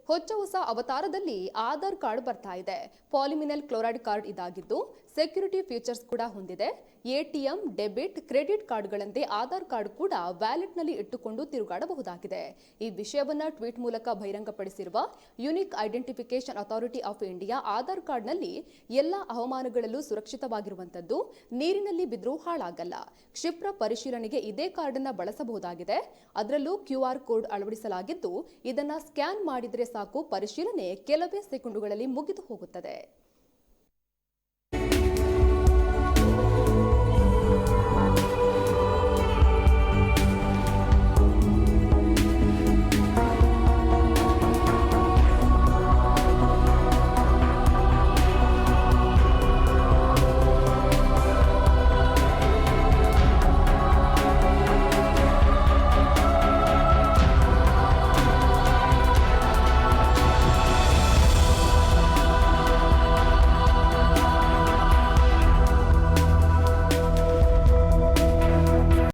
ಹೊಚ್ಚ ಹೊಸ ಅವತಾರದಲ್ಲಿ ಆಧಾರ್ ಕಾರ್ಡ್ ಬರ್ತಾ ಇದೆ. ಪಾಲಿಮಿನಲ್ ಕ್ಲೋರೈಡ್ ಕಾರ್ಡ್ ಇದಾಗಿದ್ದು ಸೆಕ್ಯೂರಿಟಿ ಫೀಚರ್ಸ್ ಕೂಡ ಹೊಂದಿದೆ. ಎಟಿಎಂ, ಡೆಬಿಟ್, ಕ್ರೆಡಿಟ್ ಕಾರ್ಡ್ಗಳಂತೆ ಆಧಾರ್ ಕಾರ್ಡ್ ಕೂಡ ವ್ಯಾಲೆಟ್ನಲ್ಲಿ ಇಟ್ಟುಕೊಂಡು ತಿರುಗಾಡಬಹುದಾಗಿದೆ. ಈ ವಿಷಯವನ್ನ ಟ್ವೀಟ್ ಮೂಲಕ ಬಹಿರಂಗಪಡಿಸಿರುವ unique identification authority of India Aadhaar ಕಾರ್ಡ್ನಲ್ಲಿ ಎಲ್ಲಾ ಹವಾಮಾನಗಳಲ್ಲೂ ಸುರಕ್ಷಿತವಾಗಿರುವಂತದ್ದು, ನೀರಿನಲ್ಲಿ ಬಿದ್ದರೂ ಹಾಳಾಗಲ್ಲ. ಕ್ಷಿಪ್ರ ಪರಿಶೀಲನೆಗೆ ಇದೇ ಕಾರ್ಡ್ ಅನ್ನು ಬಳಸಬಹುದಾಗಿದೆ. ಅದರಲ್ಲೂ QR ಕೋಡ್ ಅಳವಡಿಸಲಾಗಿದ್ದು ಇದನ್ನ ಸ್ಕ್ಯಾನ್ ಮಾಡಿದ್ರೆ ಸಾಕು, ಪರಿಶೀಲನೆ ಕೆಲವೇ ಸೆಕೆಂಡುಗಳಲ್ಲಿ ಮುಗಿದು ಹೋಗುತ್ತದೆ.